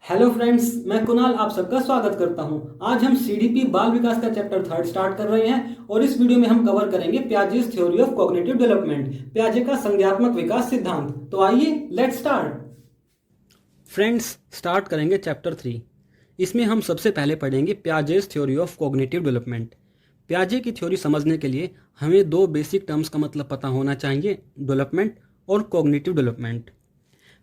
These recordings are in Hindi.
हेलो फ्रेंड्स, मैं कुणाल आप सबका स्वागत करता हूं। आज हम सीडीपी बाल विकास का चैप्टर 3 स्टार्ट कर रहे हैं और इस वीडियो में हम कवर करेंगे पियाजे's थ्योरी ऑफ कॉग्निटिव डेवलपमेंट, पियाजे का संज्ञानात्मक विकास सिद्धांत। तो आइए लेट्स स्टार्ट। फ्रेंड्स, स्टार्ट करेंगे चैप्टर 3। इसमें हम सबसे पहले पढ़ेंगे पियाजे's थ्योरी ऑफ कॉग्निटिव डेवलपमेंट। पियाजे की थ्योरी समझने के लिए हमें दो बेसिक टर्म्स का मतलब पता होना चाहिए, डेवलपमेंट और कॉग्निटिव डेवलपमेंट।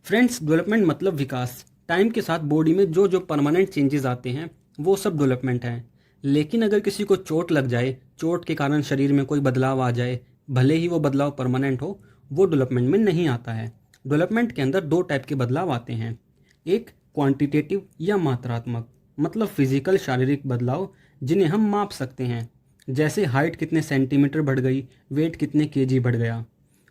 फ्रेंड्स, डेवलपमेंट मतलब विकास। टाइम के साथ बॉडी में जो जो परमानेंट चेंजेस आते हैं वो सब डेवलपमेंट हैं। लेकिन अगर किसी को चोट लग जाए, चोट के कारण शरीर में कोई बदलाव आ जाए, भले ही वो बदलाव परमानेंट हो, वो डेवलपमेंट में नहीं आता है। डेवलपमेंट के अंदर दो टाइप के बदलाव आते हैं, एक क्वांटिटेटिव या मात्रात्मक, मतलब फिजिकल शारीरिक बदलाव जिन्हें हम माप सकते हैं, जैसे हाइट कितने सेंटीमीटर बढ़ गई, वेट कितने केजी बढ़ गया।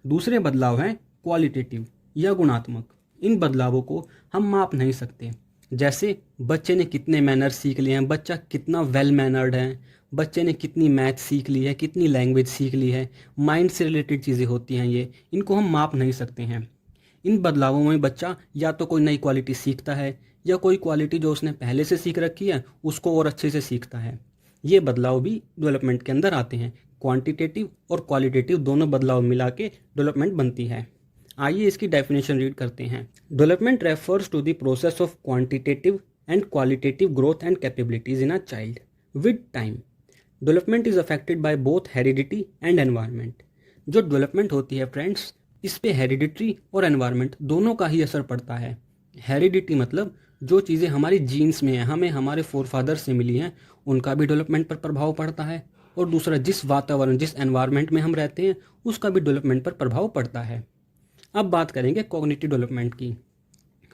दूसरे बदलाव हैं क्वालिटेटिव या गुणात्मक। इन बदलावों को हम माप नहीं सकते, जैसे बच्चे ने कितने मैनर्स सीख लिए हैं, बच्चा कितना वेल मैनर्ड है, बच्चे ने कितनी मैथ सीख ली है, कितनी लैंग्वेज सीख ली है। माइंड से रिलेटेड चीज़ें होती हैं ये, इनको हम माप नहीं सकते हैं। इन बदलावों में बच्चा या तो कोई नई क्वालिटी सीखता है या कोई क्वालिटी जो उसने पहले से सीख रखी है उसको और अच्छे से सीखता है। ये बदलाव भी डेवलपमेंट के अंदर आते हैं। क्वांटिटेटिव और क्वालिटेटिव दोनों बदलाव मिला के डेवलपमेंट बनती है। आइए इसकी डेफिनेशन रीड करते हैं। Development refers to the process of quantitative and qualitative growth and capabilities in a child with time. Development is affected by both heredity and environment. जो डेवलपमेंट होती है फ्रेंड्स, इस पे हेरिडिटी और एनवायरनमेंट दोनों का ही असर पड़ता है। हेरिडिटी मतलब जो चीज़ें हमारी जीन्स में हैं, हमें हमारे फोरफादर से मिली हैं, उनका भी डेवलपमेंट पर प्रभाव पड़ता है। और दूसरा, जिस वातावरण जिस एनवायरनमेंट में हम रहते हैं उसका भी डेवलपमेंट पर प्रभाव पड़ता है। अब बात करेंगे कॉग्निटिव डेवलपमेंट की।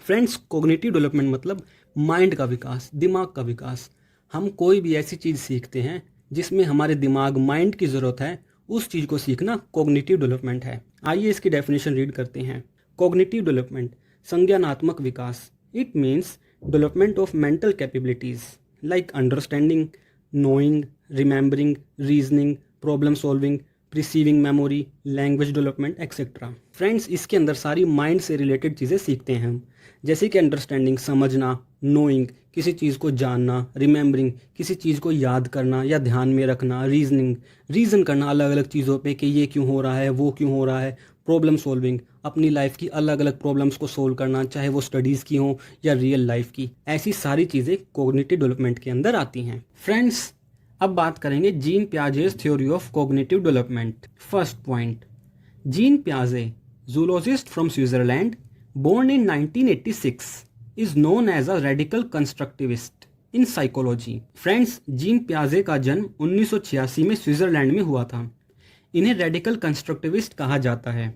फ्रेंड्स, कॉग्निटिव डेवलपमेंट मतलब माइंड का विकास, दिमाग का विकास। हम कोई भी ऐसी चीज़ सीखते हैं जिसमें हमारे दिमाग माइंड की ज़रूरत है, उस चीज़ को सीखना कॉग्निटिव डेवलपमेंट है। आइए इसकी डेफिनेशन रीड करते हैं। कॉग्निटिव डेवलपमेंट, संज्ञानात्मक विकास। It means development of mental capabilities like understanding, knowing, remembering, reasoning, problem solving, perceiving memory, language development etcetera. Friends, इसके अंदर सारी माइंड से रिलेटेड चीज़ें सीखते हैं हम, जैसे कि अंडरस्टैंडिंग समझना, नोइंग किसी चीज़ को जानना, रिमेंबरिंग किसी चीज़ को याद करना या ध्यान में रखना, रीजनिंग रीज़न करना अलग अलग चीज़ों पे कि ये क्यों हो रहा है, वो क्यों हो रहा है, प्रॉब्लम सॉल्विंग अपनी लाइफ की अलग अलग प्रॉब्लम्स को सोल्व करना, चाहे वो स्टडीज़ की हो या रियल लाइफ की। ऐसी सारी चीज़ें कॉग्निटिव डेवलपमेंट के अंदर आती हैं। फ्रेंड्स, अब बात करेंगे Jean Piaget's theory of cognitive development. First point, Jean पियाजे, zoologist from Switzerland, born in 1986, is known as a radical constructivist in psychology. Friends, Jean पियाजे का जन्म 1986 में स्विट्जरलैंड में हुआ था। इन्हें रेडिकल कंस्ट्रक्टिविस्ट कहा जाता है।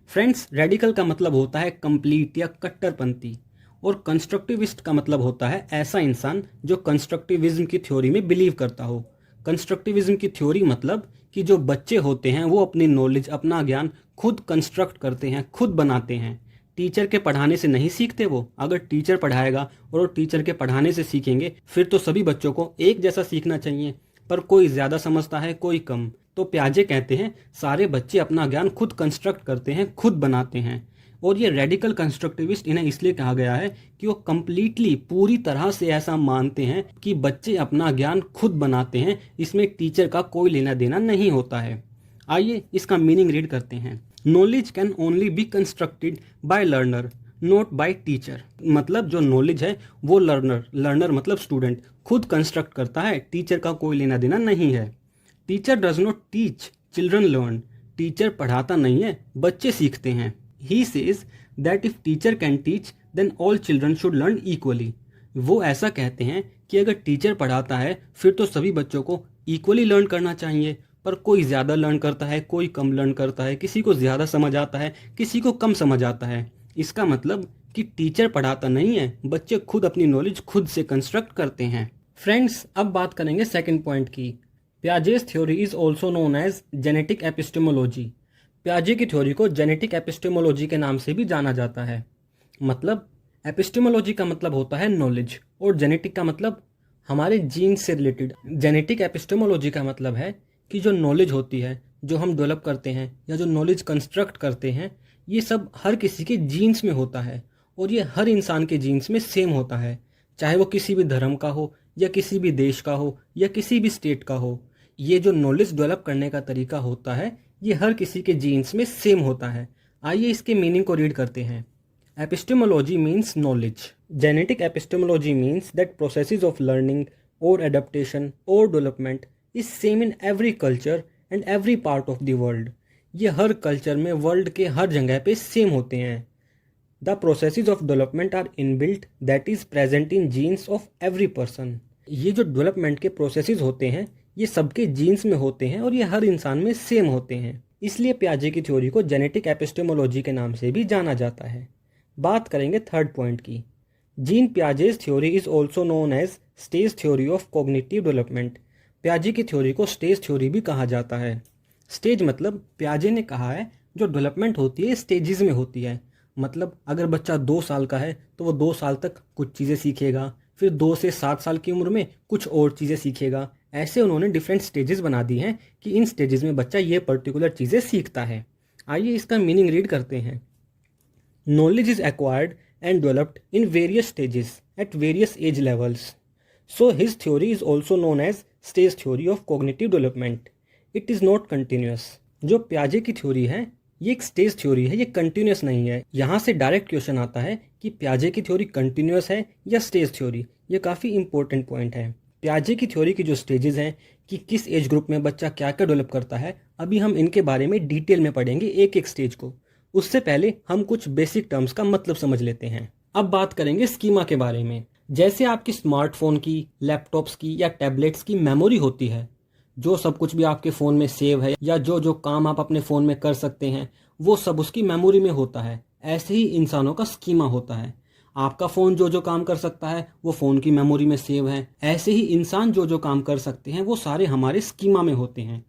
फ्रेंड्स, रेडिकल का मतलब होता है कंप्लीट या कट्टरपंथी, और कंस्ट्रक्टिविस्ट का मतलब होता है ऐसा इंसान जो कंस्ट्रक्टिविज्म की थ्योरी में बिलीव करता हो। कंस्ट्रक्टिविज्म की थ्योरी मतलब कि जो बच्चे होते हैं वो अपनी नॉलेज, अपना ज्ञान खुद कंस्ट्रक्ट करते हैं, खुद बनाते हैं। टीचर के पढ़ाने से नहीं सीखते वो। अगर टीचर पढ़ाएगा और वो टीचर के पढ़ाने से सीखेंगे फिर तो सभी बच्चों को एक जैसा सीखना चाहिए, पर कोई ज़्यादा समझता है, कोई कम। तो पियाजे कहते हैं सारे बच्चे अपना ज्ञान खुद कंस्ट्रक्ट करते हैं, खुद बनाते हैं। और ये रेडिकल कंस्ट्रक्टिविस्ट इन्हें इसलिए कहा गया है कि वो कंप्लीटली, पूरी तरह से ऐसा मानते हैं कि बच्चे अपना ज्ञान खुद बनाते हैं, इसमें टीचर का कोई लेना देना नहीं होता है। आइए इसका मीनिंग रीड करते हैं। Knowledge can only be constructed by learner, not by teacher. मतलब जो नॉलेज है वो लर्नर मतलब स्टूडेंट खुद कंस्ट्रक्ट करता है, टीचर का कोई लेना देना नहीं है। Teacher does not teach, children learn. Teacher पढ़ाता नहीं है, बच्चे सीखते हैं। He says that if teacher can teach, then all children should learn equally. वो ऐसा कहते हैं कि अगर टीचर पढ़ाता है फिर तो सभी बच्चों को इक्वली लर्न करना चाहिए, पर कोई ज़्यादा लर्न करता है, कोई कम लर्न करता है, किसी को ज़्यादा समझ आता है, किसी को कम समझ आता है। इसका मतलब कि टीचर पढ़ाता नहीं है, बच्चे खुद अपनी नॉलेज खुद से कंस्ट्रक्ट करते हैं। फ्रेंड्स, अब बात करेंगे सेकेंड पॉइंट की। Piaget's theory is also known as genetic epistemology. पियाजे की थ्योरी को जेनेटिक एपिस्टेमोलॉजी के नाम से भी जाना जाता है। मतलब एपिस्टेमोलॉजी का मतलब होता है नॉलेज और जेनेटिक का मतलब हमारे जीन से रिलेटेड। जेनेटिक एपिस्टेमोलॉजी का मतलब है कि जो नॉलेज होती है, जो हम डेवलप करते हैं या जो नॉलेज कंस्ट्रक्ट करते हैं, ये सब हर किसी के जीन्स में होता है और ये हर इंसान के जीन्स में सेम होता है, चाहे वो किसी भी धर्म का हो या किसी भी देश का हो या किसी भी स्टेट का हो। ये जो नॉलेज डेवलप करने का तरीका होता है ये हर किसी के जीन्स में सेम होता है। आइए इसके मीनिंग को रीड करते हैं। Epistemology means knowledge. Genetic epistemology means that processes of learning और एडेप्टेशन और development is same in every culture and every part of the world. ये हर कल्चर में वर्ल्ड के हर जगह पे सेम होते हैं। The processes of development are inbuilt that is present in genes of every person. ये जो डेवलपमेंट के प्रोसेसेस होते हैं ये सबके जीन्स में होते हैं और ये हर इंसान में सेम होते हैं। इसलिए पियाजे की थ्योरी को जेनेटिक एपिस्टेमोलॉजी के नाम से भी जाना जाता है। बात करेंगे थर्ड पॉइंट की। Jean Piaget's theory is also known as stage theory of cognitive development. पियाजे की थ्योरी को स्टेज थ्योरी भी कहा जाता है। स्टेज मतलब पियाजे ने कहा है जो डेवलपमेंट होती है स्टेजेस में होती है। मतलब अगर बच्चा 2 साल का है तो वो 2 साल तक कुछ चीज़ें सीखेगा, फिर 2 से 7 साल की उम्र में कुछ और चीज़ें सीखेगा। ऐसे उन्होंने डिफरेंट स्टेजेस बना दी हैं कि इन स्टेजेस में बच्चा ये पर्टिकुलर चीज़ें सीखता है। आइए इसका मीनिंग रीड करते हैं। Knowledge is acquired and developed in various stages at various age levels, so his theory is also known as stage theory of cognitive development. It is not continuous. जो पियाजे की थ्योरी है ये एक स्टेज थ्योरी है, ये कंटिन्यूस नहीं है। यहाँ से डायरेक्ट क्वेश्चन आता है कि पियाजे की थ्योरी कंटिन्यूस है या स्टेज थ्योरी। ये काफ़ी इंपॉर्टेंट पॉइंट है। पियाजे की थ्योरी की जो स्टेजेस हैं कि किस एज ग्रुप में बच्चा क्या क्या डेवलप करता है, अभी हम इनके बारे में डिटेल में पढ़ेंगे एक एक स्टेज को। उससे पहले हम कुछ बेसिक टर्म्स का मतलब समझ लेते हैं। अब बात करेंगे स्कीमा के बारे में। जैसे आपकी स्मार्टफोन की, लैपटॉप्स की या टैबलेट्स की मेमोरी होती है, जो सब कुछ भी आपके फ़ोन में सेव है या जो जो काम आप अपने फ़ोन में कर सकते हैं वो सब उसकी मेमोरी में होता है। ऐसे ही इंसानों का स्कीमा होता है। आपका फ़ोन जो जो काम कर सकता है वो फ़ोन की मेमोरी में सेव है। ऐसे ही इंसान जो जो काम कर सकते हैं वो सारे हमारे स्कीमा में होते हैं।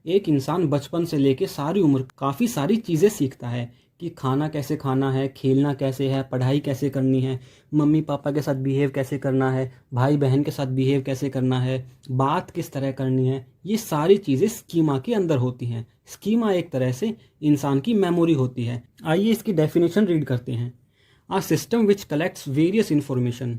एक इंसान बचपन से लेके सारी उम्र काफ़ी सारी चीज़ें सीखता है कि खाना कैसे खाना है, खेलना कैसे है, पढ़ाई कैसे करनी है, मम्मी पापा के साथ बिहेव कैसे करना है, भाई बहन के साथ बिहेव कैसे करना है, बात किस तरह करनी है। ये सारी चीज़ें स्कीमा के अंदर होती हैं। स्कीमा एक तरह से इंसान की मेमोरी होती है। आइए इसकी डेफिनेशन रीड करते हैं। A system which collects various information.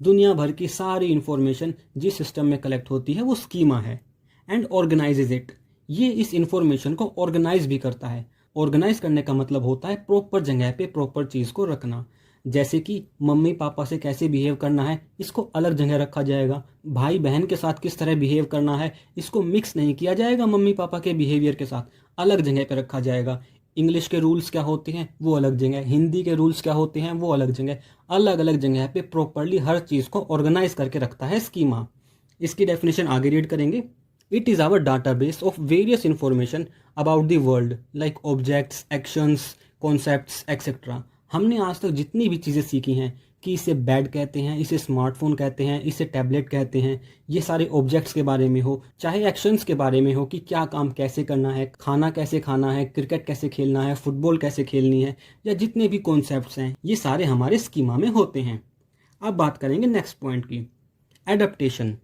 दुनिया भर की सारी इन्फॉर्मेशन जिस सिस्टम में कलेक्ट होती है वो स्कीमा है। And organises it. ये इस इन्फॉर्मेशन को ऑर्गेनाइज भी करता है। ऑर्गेनाइज करने का मतलब होता है प्रॉपर जगह पे प्रॉपर चीज़ को रखना। जैसे कि मम्मी पापा से कैसे बिहेव करना है इसको अलग जगह रखा जाएगा। भाई बहन के साथ किस तरह बिहेव करना है इसको मिक्स नहीं किया जाएगा, मम्मी पापा के बिहेवियर के साथ अलग जगह पे रखा जाएगा। इंग्लिश के रूल्स क्या होते हैं वो अलग जगह, हिंदी के रूल्स क्या होते हैं वो अलग जगह। अलग अलग जगह पे प्रॉपरली हर चीज़ को ऑर्गेनाइज करके रखता है स्कीमा। इसकी डेफिनेशन आगे रीड करेंगे। It is our database of various information about the world like objects, actions, concepts, etc. हमने आज तक जितनी भी चीज़ें सीखी हैं कि इसे बेड कहते हैं, इसे स्मार्टफोन कहते हैं, इसे टैबलेट कहते हैं, ये सारे ऑब्जेक्ट्स के बारे में हो, चाहे एक्शंस के बारे में हो कि क्या काम कैसे करना है, खाना कैसे खाना है, क्रिकेट कैसे खेलना है, फुटबॉल कैसे खेलनी है, या जितने भी कॉन्सेप्ट्स हैं ये सारे हमारे स्कीमा में होते हैं। अब बात करेंगे नेक्स्ट पॉइंट की, adaptation.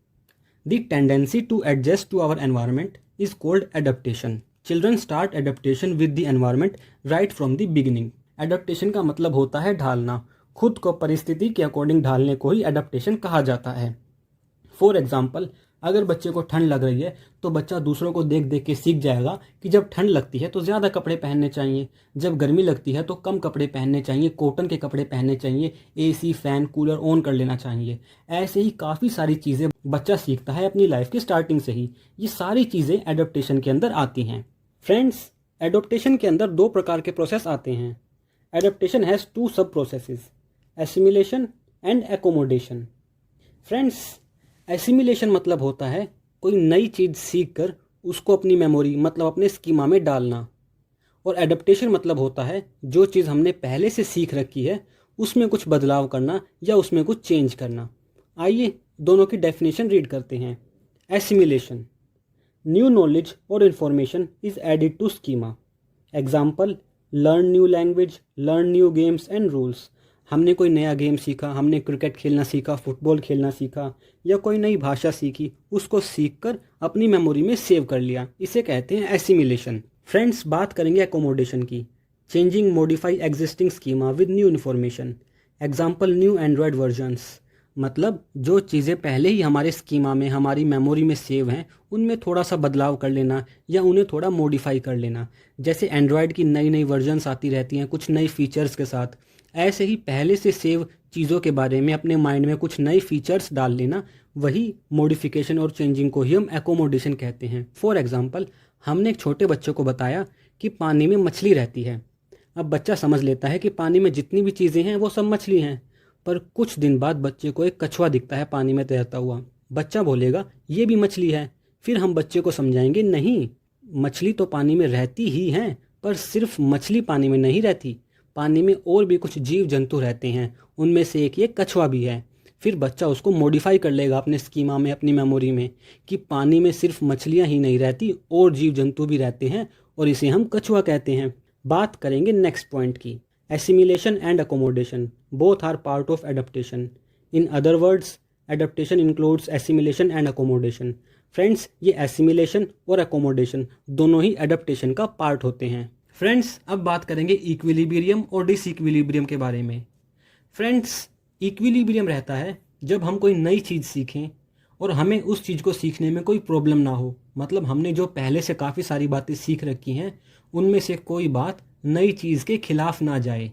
The tendency to adjust to our environment is called adaptation. Children start adaptation with the environment right from the beginning. Adaptation का मतलब होता है ढालना। खुद को परिस्थिति के अकॉर्डिंग ढालने को ही adaptation कहा जाता है। फॉर एग्जाम्पल, अगर बच्चे को ठंड लग रही है तो बच्चा दूसरों को देख देख के सीख जाएगा कि जब ठंड लगती है तो ज़्यादा कपड़े पहनने चाहिए, जब गर्मी लगती है तो कम कपड़े पहनने चाहिए, कॉटन के कपड़े पहनने चाहिए, एसी फैन कूलर ऑन कर लेना चाहिए। ऐसे ही काफ़ी सारी चीज़ें बच्चा सीखता है अपनी लाइफ की स्टार्टिंग से ही। ये सारी चीज़ें एडोप्टेशन के अंदर आती हैं। फ्रेंड्स, एडोप्टेशन के अंदर 2 प्रकार के प्रोसेस आते हैं। एडोप्टेशन हैज़ 2 सब processes, assimilation and accommodation. Friends, assimilation मतलब होता है कोई नई चीज़ सीख कर उसको अपनी मेमोरी मतलब अपने स्कीमा में डालना, और एडप्टेशन मतलब होता है जो चीज़ हमने पहले से सीख रखी है उसमें कुछ बदलाव करना या उसमें कुछ चेंज करना। आइए दोनों की डेफिनेशन रीड करते हैं। एसिमिलेशन, न्यू नॉलेज और information is added to schema. Example, learn new language, learn new games and rules. हमने कोई नया गेम सीखा, हमने क्रिकेट खेलना सीखा, फुटबॉल खेलना सीखा, या कोई नई भाषा सीखी, उसको सीखकर अपनी मेमोरी में सेव कर लिया, इसे कहते हैं एसिमिलेशन। फ्रेंड्स, बात करेंगे एकोमोडेशन की। Changing modify existing schema with new information. Example new Android versions, मतलब जो चीज़ें पहले ही हमारे स्कीमा में हमारी मेमोरी में सेव हैं उनमें थोड़ा सा बदलाव कर लेना या उन्हें थोड़ा मॉडिफाई कर लेना। जैसे एंड्रॉयड की नई नई वर्जन्स आती रहती हैं कुछ नई फीचर्स के साथ, ऐसे ही पहले से सेव चीज़ों के बारे में अपने माइंड में कुछ नई फीचर्स डाल लेना, वही मॉडिफिकेशन और चेंजिंग को ही हम एकोमोडेशन कहते हैं। फॉर एग्जाम्पल, हमने एक छोटे बच्चे को बताया कि पानी में मछली रहती है। अब बच्चा समझ लेता है कि पानी में जितनी भी चीज़ें हैं वो सब मछली हैं, पर कुछ दिन बाद बच्चे को एक कछुआ दिखता है पानी में तैरता हुआ। बच्चा बोलेगा ये भी मछली है। फिर हम बच्चे को समझाएंगे नहीं, मछली तो पानी में रहती ही हैं, पर सिर्फ मछली पानी में नहीं रहती, पानी में और भी कुछ जीव जंतु रहते हैं, उनमें से एक ये कछुआ भी है। फिर बच्चा उसको मॉडिफाई कर लेगा अपने स्कीमा में, अपनी मेमोरी में, कि पानी में सिर्फ मछलियाँ ही नहीं रहती और जीव जंतु भी रहते हैं और इसे हम कछुआ कहते हैं। बात करेंगे नेक्स्ट पॉइंट की, assimilation and accommodation both are part of adaptation. In other words, adaptation includes assimilation and accommodation. Friends, ये एसिमिलेशन और अकोमोडेशन दोनों ही एडप्टेशन का पार्ट होते हैं। फ्रेंड्स, अब बात करेंगे इक्विलिब्रियम और डिसइक्विलिब्रियम के बारे में। फ्रेंड्स, इक्विलिब्रियम रहता है जब हम कोई नई चीज़ सीखें और हमें उस चीज़ को सीखने में कोई प्रॉब्लम ना हो, मतलब हमने जो पहले से काफ़ी सारी बातें सीख रखी हैं उनमें से कोई बात नई चीज़ के खिलाफ ना जाए।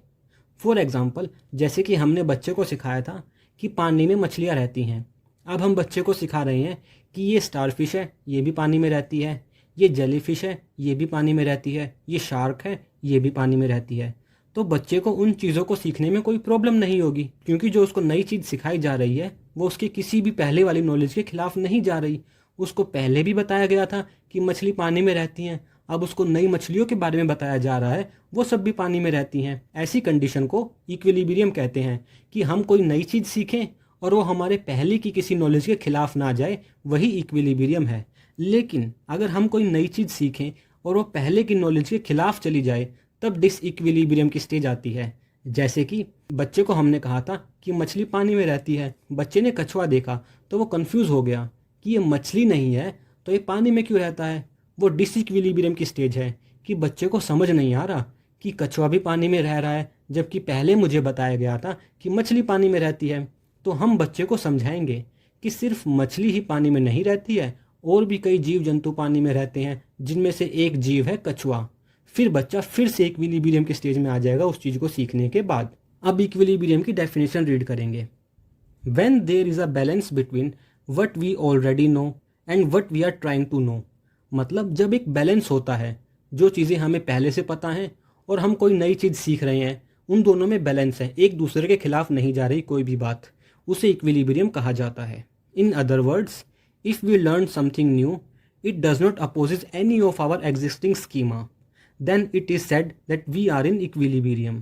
फॉर एग्ज़ाम्पल, जैसे कि हमने बच्चे को सिखाया था कि पानी में मछलियाँ रहती हैं। अब हम बच्चे को सिखा रहे हैं कि ये स्टारफिश है, ये भी पानी में रहती है, ये जेलीफिश है, ये भी पानी में रहती है, ये शार्क है, ये भी पानी में रहती है। तो बच्चे को उन चीज़ों को सीखने में कोई प्रॉब्लम नहीं होगी, क्योंकि जो उसको नई चीज़ सिखाई जा रही है वो उसकी किसी भी पहले वाली नॉलेज के खिलाफ नहीं जा रही। उसको पहले भी बताया गया था कि मछली पानी में रहती हैं, अब उसको नई मछलियों के बारे में बताया जा रहा है, वो सब भी पानी में रहती हैं। ऐसी कंडीशन को इक्विलिब्रियम कहते हैं, कि हम कोई नई चीज़ सीखें और वो हमारे पहले की किसी नॉलेज के खिलाफ ना जाए, वही इक्विलिब्रियम है। लेकिन अगर हम कोई नई चीज़ सीखें और वो पहले की नॉलेज के खिलाफ चली जाए, तब डिसइक्विलिब्रियम की स्टेज आती है। जैसे कि बच्चे को हमने कहा था कि मछली पानी में रहती है, बच्चे ने कछुआ देखा तो वो कंफ्यूज हो गया कि ये मछली नहीं है तो ये पानी में क्यों रहता है। वो डिसइक्विलिब्रियम की स्टेज है कि बच्चे को समझ नहीं आ रहा कि कछुआ भी पानी में रह रहा है, जबकि पहले मुझे बताया गया था कि मछली पानी में रहती है। तो हम बच्चे को समझाएंगे कि सिर्फ मछली ही पानी में नहीं रहती है, और भी कई जीव जंतु पानी में रहते हैं, जिनमें से एक जीव है कछुआ। फिर बच्चा फिर से इक्विलिब्रियम के स्टेज में आ जाएगा उस चीज़ को सीखने के बाद। अब इक्विलिब्रियम की डेफिनेशन रीड करेंगे। When there is a balance between what we already know and what we are trying to know, मतलब जब एक बैलेंस होता है, जो चीज़ें हमें पहले से पता हैं और हम कोई नई चीज़ सीख रहे हैं, उन दोनों में बैलेंस है, एक दूसरे के खिलाफ नहीं जा रही कोई भी बात, उसे इक्विलिब्रियम कहा जाता है। In other words, if we learn something new, it does not opposes any of our existing schema, then it is said that we are in equilibrium.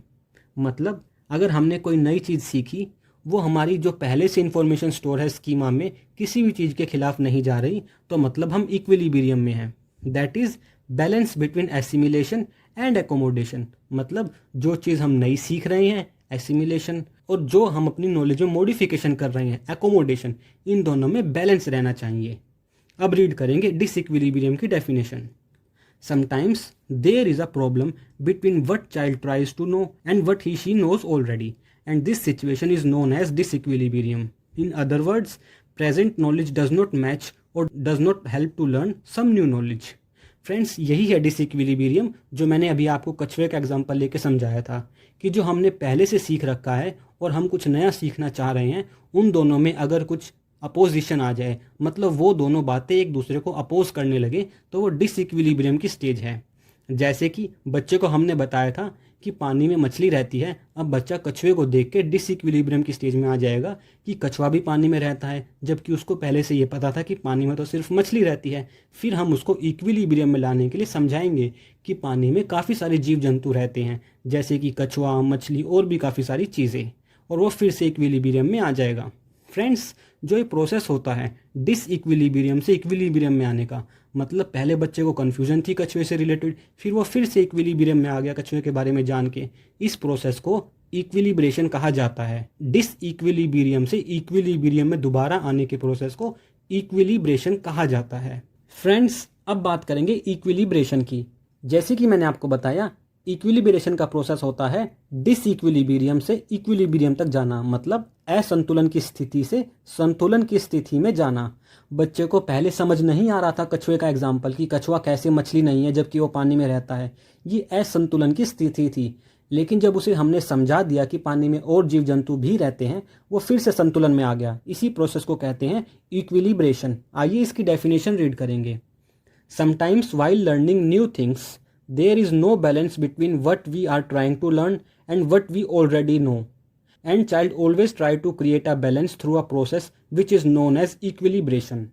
मतलब अगर हमने कोई नई चीज़ सीखी, वो हमारी जो पहले से इंफॉर्मेशन स्टोर है स्कीमा में, किसी भी चीज़ के खिलाफ नहीं जा रही, तो मतलब हम इक्विलिब्रियम में हैं। That is balance between assimilation and accommodation, मतलब जो चीज़ हम नई सीख रहे हैं एसिमिलेशन, और जो हम अपनी नॉलेज में मॉडिफिकेशन कर रहे हैं एकोमोडेशन, इन दोनों में बैलेंस रहना चाहिए। अब रीड करेंगे डिसइक्विलिब्रियम की definition. Sometimes there is a problem between what child tries to know and what he/she knows already, and this situation is known as disequilibrium. In other words, present knowledge does not match or does not help to learn some new knowledge. Friends, यही है डिसइक्विलिब्रियम, जो मैंने अभी आपको कछुए का एग्जांपल लेके समझाया था, कि जो हमने पहले से सीख रखा है और हम कुछ नया सीखना चाह रहे हैं, उन दोनों में अगर कुछ अपोजिशन आ जाए, मतलब वो दोनों बातें एक दूसरे को अपोज करने लगे, तो वो डिसइक्विलिब्रियम की स्टेज है। जैसे कि बच्चे को हमने बताया था कि पानी में मछली रहती है, अब बच्चा कछुए को देख के डिसइक्विलिब्रियम की स्टेज में आ जाएगा कि कछुआ भी पानी में रहता है, जबकि उसको पहले से ये पता था कि पानी में तो सिर्फ मछली रहती है। फिर हम उसको इक्विलिब्रियम में लाने के लिए समझाएंगे कि पानी में काफ़ी सारे जीव जंतु रहते हैं, जैसे कि कछुआ, मछली और भी काफ़ी सारी चीज़ें, और वो फिर से इक्विलिब्रियम में आ जाएगा। फ्रेंड्स, जो ये प्रोसेस होता है डिसइक्विलिब्रियम से इक्विलिब्रियम में आने का, मतलब पहले बच्चे को कन्फ्यूजन थी कछुए से रिलेटेड, फिर वो फिर से इक्विलिब्रियम में आ गया कछुए के बारे में जान के, इस प्रोसेस को इक्विलिब्रेशन कहा जाता है। डिसइक्विलिब्रियम से इक्विलिब्रियम में दोबारा आने के प्रोसेस को इक्विलिब्रेशन कहा जाता है। फ्रेंड्स, अब बात करेंगे इक्विलिब्रेशन की। जैसे कि मैंने आपको बताया इक्विलिब्रेशन का प्रोसेस होता है डिसइक्विलिब्रियम से इक्विलिब्रियम तक जाना, मतलब असंतुलन की स्थिति से संतुलन की स्थिति में जाना। बच्चे को पहले समझ नहीं आ रहा था कछुए का एग्जाम्पल कि कछुआ कैसे मछली नहीं है जबकि वो पानी में रहता है, ये असंतुलन की स्थिति थी। लेकिन जब उसे हमने समझा दिया कि पानी में और जीव जंतु भी रहते हैं, वो फिर से संतुलन में आ गया। इसी प्रोसेस को कहते हैं इक्विलिब्रेशन। आइए इसकी डेफिनेशन रीड करेंगे। Sometimes while learning new things there is no balance between what we are trying to learn and what we already know, and child always try to create a balance through a process which is known as equilibration।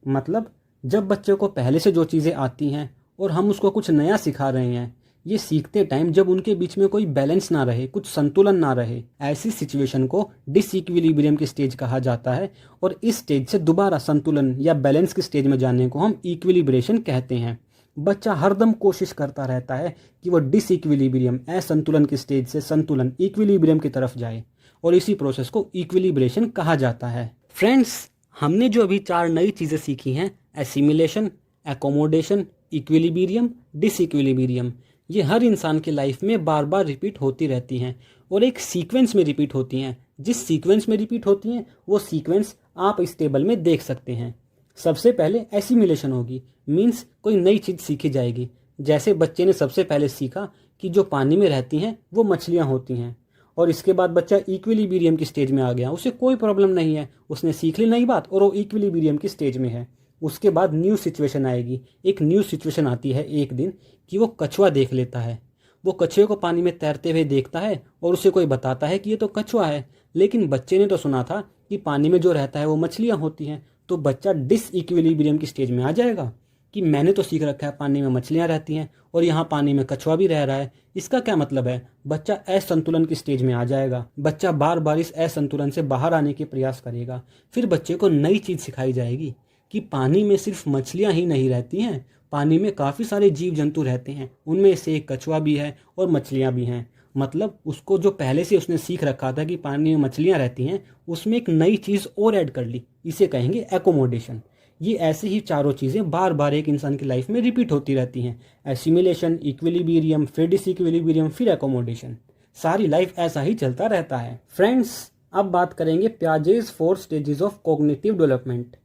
मतलब जब बच्चे को पहले से जो चीज़ें आती हैं और हम उसको कुछ नया सिखा रहे हैं, ये सीखते टाइम जब उनके बीच में कोई बैलेंस ना रहे, कुछ संतुलन ना रहे, ऐसी सिचुएशन को डिसइक्विलिब्रियम की स्टेज कहा जाता है। और इस स्टेज से दोबारा संतुलन या बैलेंस की स्टेज में जाने को हम इक्विलिब्रेशन कहते हैं। बच्चा हरदम कोशिश करता रहता है कि वो डिसइक्विलिब्रियम असंतुलन की स्टेज से संतुलन इक्विलिब्रियम की तरफ जाए, और इसी प्रोसेस को इक्विलिब्रेशन कहा जाता है। फ्रेंड्स, हमने जो अभी 4 नई चीज़ें सीखी हैं, एसिमिलेशन, एकोमोडेशन, इक्विलिब्रियम, डिसइक्विलिब्रियम, ये हर इंसान की लाइफ में बार बार रिपीट होती रहती हैं और एक सीक्वेंस में रिपीट होती हैं। जिस सीक्वेंस में रिपीट होती हैं वो सीक्वेंस आप इस टेबल में देख सकते हैं। सबसे पहले एसिमिलेशन होगी, मीन्स कोई नई चीज़ सीखी जाएगी। जैसे बच्चे ने सबसे पहले सीखा कि जो पानी में रहती हैं वो मछलियाँ होती हैं, और इसके बाद बच्चा इक्विलिब्रियम की स्टेज में आ गया, उसे कोई प्रॉब्लम नहीं है, उसने सीख ली नई बात और वो इक्विलिब्रियम की स्टेज में है। उसके बाद न्यू सिचुएशन आएगी। एक न्यू सिचुएशन आती है एक दिन कि वो कछुआ देख लेता है। वो कछुए को पानी में तैरते हुए देखता है और उसे कोई बताता है कि ये तो कछुआ है, लेकिन बच्चे ने तो सुना था कि पानी में जो रहता है वो मछलियाँ होती हैं। तो बच्चा डिसइक्विलिब्रियम की स्टेज में आ जाएगा कि मैंने तो सीख रखा है पानी में मछलियाँ रहती हैं और यहाँ पानी में कछुआ भी रह रहा है, इसका क्या मतलब है। बच्चा असंतुलन की स्टेज में आ जाएगा। बच्चा बार बार इस असंतुलन से बाहर आने के प्रयास करेगा। फिर बच्चे को नई चीज़ सिखाई जाएगी कि पानी में सिर्फ मछलियाँ ही नहीं रहती हैं, पानी में काफ़ी सारे जीव जंतु रहते हैं, उनमें से एक कछुआ भी है और मछलियाँ भी हैं। मतलब उसको जो पहले से उसने सीख रखा था कि पानी में मछलियाँ रहती हैं, उसमें एक नई चीज़ और ऐड कर ली, इसे कहेंगे एकोमोडेशन। ये ऐसे ही चारों चीज़ें बार बार एक इंसान की लाइफ में रिपीट होती रहती हैं। एसिमिलेशन, इक्विलिब्रियम, फिर डिसइक्विलिब्रियम, फिर एकोमोडेशन। सारी लाइफ ऐसा ही चलता रहता है। फ्रेंड्स, अब बात करेंगे पियाजेज 4 स्टेजेस ऑफ कॉग्निटिव डेवलपमेंट।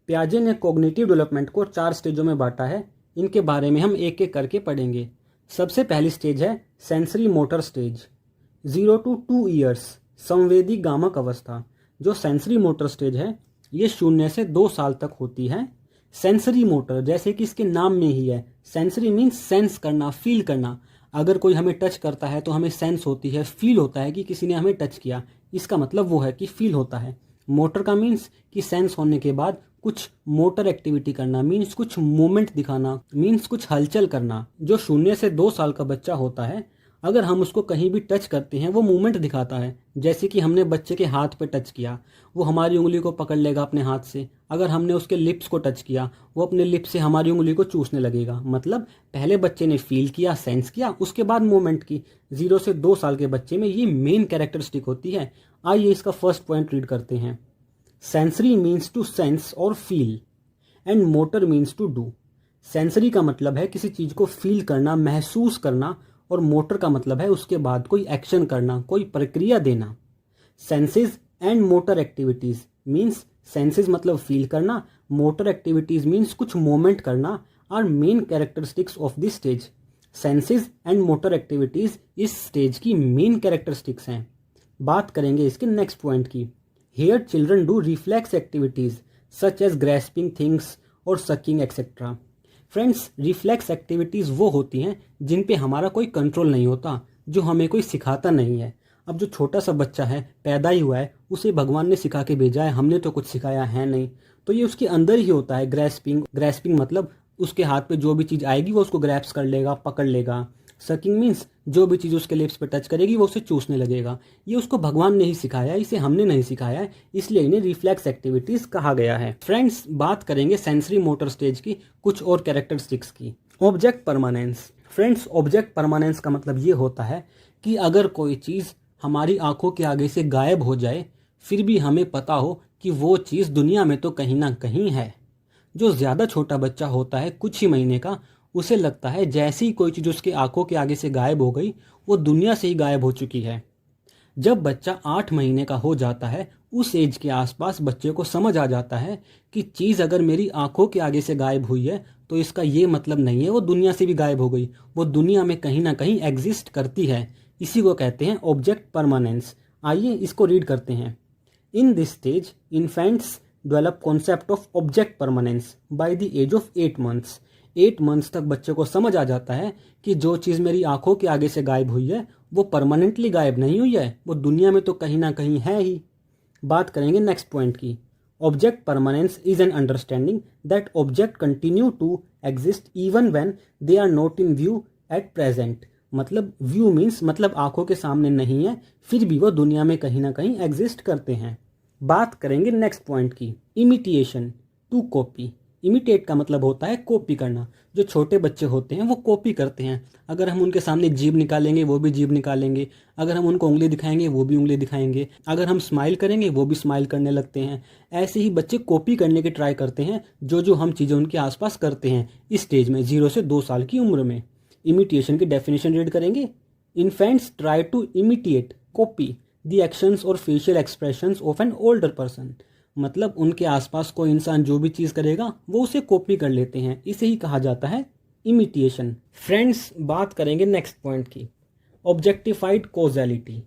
पियाजे ने कॉग्निटिव डेवलपमेंट को 4 स्टेजों में बांटा है। इनके बारे में हम एक एक करके पढ़ेंगे। सबसे पहली स्टेज है sensory motor stage, 0 to 2 years, संवेदी गामक अवस्था। जो सेंसरी मोटर स्टेज है ये 0 से 2 साल तक होती है। सेंसरी मोटर जैसे कि इसके नाम में ही है, सेंसरी मीन्स सेंस करना, फील करना। अगर कोई हमें टच करता है तो हमें सेंस होती है, फील होता है कि किसी ने हमें टच किया, इसका मतलब वो है कि फील होता है। मोटर का मीन्स कि सेंस होने के बाद कुछ मोटर एक्टिविटी करना, मीन्स कुछ मूवमेंट दिखाना, मीन्स कुछ हलचल करना। जो 0 से 2 साल का बच्चा होता है, अगर हम उसको कहीं भी टच करते हैं वो मूवमेंट दिखाता है। जैसे कि हमने बच्चे के हाथ पे टच किया, वो हमारी उंगली को पकड़ लेगा अपने हाथ से। अगर हमने उसके लिप्स को टच किया, वो अपने लिप्स से हमारी उंगली को चूसने लगेगा। मतलब पहले बच्चे ने फील किया, सेंस किया, उसके बाद मूवमेंट की। 0 से 2 साल के बच्चे में ये मेन कैरेक्टरिस्टिक होती है। आइए इसका फर्स्ट पॉइंट रीड करते हैं। सेंसरी मीन्स टू सेंस और feel and motor means to do. Sensory का मतलब है किसी चीज़ को फील करना, महसूस करना, और मोटर का मतलब है उसके बाद कोई एक्शन करना, कोई प्रक्रिया देना। Senses and motor activities means, senses मतलब फील करना, मोटर एक्टिविटीज़ मीन्स कुछ मोमेंट करना, are main characteristics of this stage. Senses and motor activities इस स्टेज की मेन कैरेक्टरिस्टिक्स हैं। बात करेंगे इसके नेक्स्ट पॉइंट की। Here children do reflex activities such as grasping things और sucking etcetera. Friends, reflex activities वो होती हैं जिन पे हमारा कोई कंट्रोल नहीं होता, जो हमें कोई सिखाता नहीं है। अब जो छोटा सा बच्चा है, पैदा ही हुआ है, उसे भगवान ने सिखा के भेजा है, हमने तो कुछ सिखाया है नहीं, तो ये उसके अंदर ही होता है। ग्रैस्पिंग मतलब उसके हाथ पे जो भी चीज़ आएगी वो उसको ग्रैप्स कर लेगा, पकड़ लेगा। सकिंग मीन्स जो भी चीज़ उसके लिप्स पे टच करेगी वो उसे चूसने लगेगा। ये उसको भगवान ने ही सिखाया, इसे हमने नहीं सिखाया है, इसलिए इन्हें रिफ्लेक्स एक्टिविटीज़ कहा गया है। फ्रेंड्स, बात करेंगे सेंसरी मोटर स्टेज की कुछ और कैरेक्टरिस्टिक्स की। Object permanence. Friends, object permanence का मतलब ये होता है कि अगर कोई चीज़ हमारी आंखों के आगे से गायब हो जाए, फिर भी हमें पता हो कि वो चीज़ दुनिया में तो कहीं ना कहीं है। जो ज़्यादा छोटा बच्चा होता है, कुछ ही महीने का, उसे लगता है जैसे ही कोई चीज़ उसकी आंखों के आगे से गायब हो गई, वो दुनिया से ही गायब हो चुकी है। जब बच्चा 8 महीने का हो जाता है, उस एज के आसपास बच्चे को समझ आ जाता है कि चीज़ अगर मेरी आंखों के आगे से गायब हुई है तो इसका ये मतलब नहीं है वो दुनिया से भी गायब हो गई, वो दुनिया में कहीं ना कहीं एग्जिस्ट करती है। इसी को कहते हैं ऑब्जेक्ट परमानेंस। आइए इसको रीड करते हैं। In this stage infants develop concept of object permanence by the age of 8 months. 8 months तक बच्चे को समझ आ जाता है कि जो चीज़ मेरी आंखों के आगे से गायब हुई है वो परमानेंटली गायब नहीं हुई है, वो दुनिया में तो कहीं ना कहीं है ही। बात करेंगे नेक्स्ट पॉइंट की। Object permanence is an understanding that object continue to exist even when they are not in view at present. मतलब व्यू मीन्स मतलब आंखों के सामने नहीं है, फिर भी वो दुनिया में कहीं ना कहीं एग्जिस्ट करते हैं। बात करेंगे नेक्स्ट पॉइंट की। इमिटिएशन, टू कॉपी। इमिटेट का मतलब होता है कॉपी करना। जो छोटे बच्चे होते हैं वो कॉपी करते हैं। अगर हम उनके सामने जीभ निकालेंगे वो भी जीभ निकालेंगे, अगर हम उनको उंगली दिखाएंगे वो भी उंगली दिखाएंगे, अगर हम स्माइल करेंगे वो भी स्माइल करने लगते हैं। ऐसे ही बच्चे कॉपी करने की ट्राई करते हैं जो हम चीज़ें उनके आसपास करते हैं इस स्टेज में, 0 से 2 साल की उम्र में। इमिटेशन की डेफिनेशन रीड करेंगे। Infants try to imitate, copy the actions और facial expressions of an older person. मतलब उनके आसपास कोई इंसान जो भी चीज़ करेगा वो उसे कॉपी कर लेते हैं, इसे ही कहा जाता है इमिटिएशन। फ्रेंड्स, बात करेंगे नेक्स्ट पॉइंट की। Objectified causality.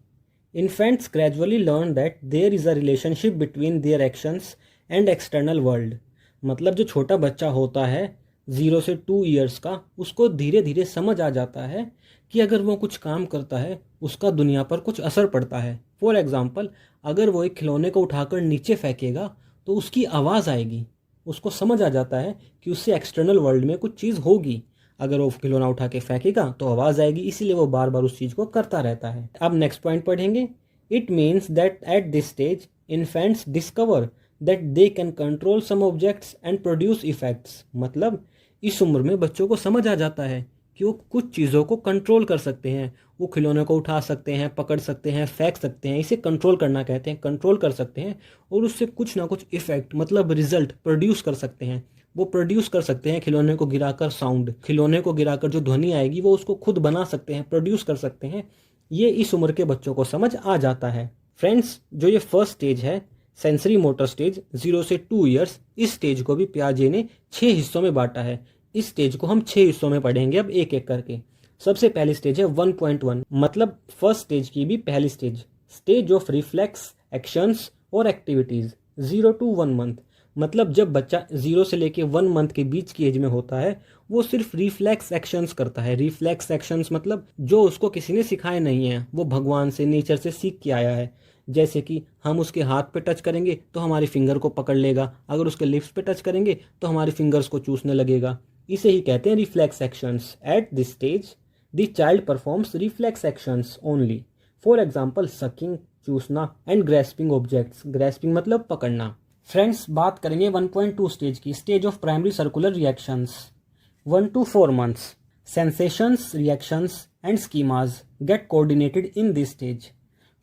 Infants gradually learn that there is a relationship between their actions and external world. मतलब जो छोटा बच्चा होता है 0 से 2 ईयर्स का, उसको धीरे धीरे समझ आ जाता है कि अगर वो कुछ काम करता है उसका दुनिया पर कुछ असर पड़ता है। फॉर एग्जाम्पल, अगर वो एक खिलौने को उठाकर नीचे फेंकेगा तो उसकी आवाज़ आएगी। उसको समझ आ जाता है कि उससे एक्सटर्नल वर्ल्ड में कुछ चीज़ होगी। अगर वो खिलौना उठा के फेंकेगा तो आवाज़ आएगी, इसीलिए वो बार बार उस चीज़ को करता रहता है। अब नेक्स्ट पॉइंट पढ़ेंगे। It means that at this stage infants discover that they can control some objects and produce effects. मतलब इस उम्र में बच्चों को समझ आ जाता है कि वो कुछ चीज़ों को कंट्रोल कर सकते हैं। वो खिलौने को उठा सकते हैं, पकड़ सकते हैं, फेंक सकते हैं, इसे कंट्रोल करना कहते हैं। कंट्रोल कर सकते हैं और उससे कुछ ना कुछ इफेक्ट मतलब रिजल्ट प्रोड्यूस कर सकते हैं। वो प्रोड्यूस कर सकते हैं खिलौने को गिराकर साउंड, खिलौने को गिराकर जो ध्वनि आएगी वो उसको खुद बना सकते हैं, प्रोड्यूस कर सकते हैं। ये इस उम्र के बच्चों को समझ आ जाता है। फ्रेंड्स, जो ये फर्स्ट स्टेज है सेंसरी मोटर स्टेज 0 से 2 ईयर्स, इस स्टेज को भी पियाजे ने 6 हिस्सों में बांटा है। इस स्टेज को हम 6 हिस्सों में पढ़ेंगे अब एक एक करके। सबसे पहली स्टेज है 1.1, मतलब फर्स्ट स्टेज की भी पहली stage, stage of reflex actions और एक्टिविटीज 0 to 1 मंथ। मतलब जब बच्चा 0 से लेके 1 मंथ के बीच की एज में होता है वो सिर्फ रिफ्लेक्स एक्शंस करता है। रिफ्लेक्स एक्शंस मतलब जो उसको किसी ने सिखाए नहीं है, वो भगवान से, नेचर से सीख के आया है। जैसे कि हम उसके हाथ पे टच करेंगे तो हमारी फिंगर को पकड़ लेगा, अगर उसके लिप्स पे टच करेंगे तो हमारी फिंगर्स को चूसने लगेगा। इसे ही कहते हैं reflex actions. At this stage the child performs reflex actions only. For example sucking, चूसना एंड ग्रेस्पिंग ऑब्जेक्ट्स। ग्रेस्पिंग मतलब पकड़ना। फ्रेंड्स, बात करेंगे 1.2 स्टेज की, stage of primary circular reactions 1 to 4 months। Sensations, reactions and schemas get coordinated in this stage.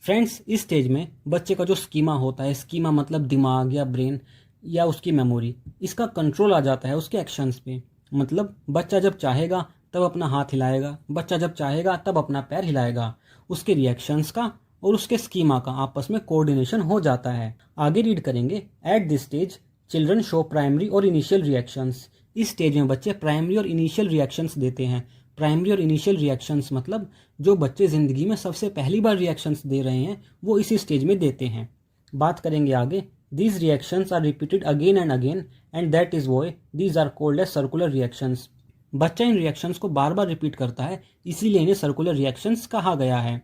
Friends, इस स्टेज में बच्चे का जो स्कीमा होता है, स्कीमा मतलब दिमाग या ब्रेन या उसकी मेमोरी, इसका कंट्रोल आ जाता है उसके एक्शंस पे। मतलब बच्चा जब चाहेगा तब अपना हाथ हिलाएगा, बच्चा जब चाहेगा तब अपना पैर हिलाएगा। उसके रिएक्शंस का और उसके स्कीमा का आपस में कोऑर्डिनेशन हो जाता है। आगे रीड करेंगे। Eight this stage children show primary और इनिशियल रिएक्शंस। इस स्टेज में बच्चे प्राइमरी और इनिशियल रिएक्शंस देते हैं। प्राइमरी और इनिशियल रिएक्शंस मतलब जो बच्चे ज़िंदगी में सबसे पहली बार रिएक्शंस दे रहे हैं वो इसी स्टेज में देते हैं। बात करेंगे आगे। These reactions are repeated again and again and that is why these are called as circular reactions. बच्चा इन रिएक्शंस को बार बार रिपीट करता है, इसीलिए इन्हें सर्कुलर रिएक्शंस कहा गया है।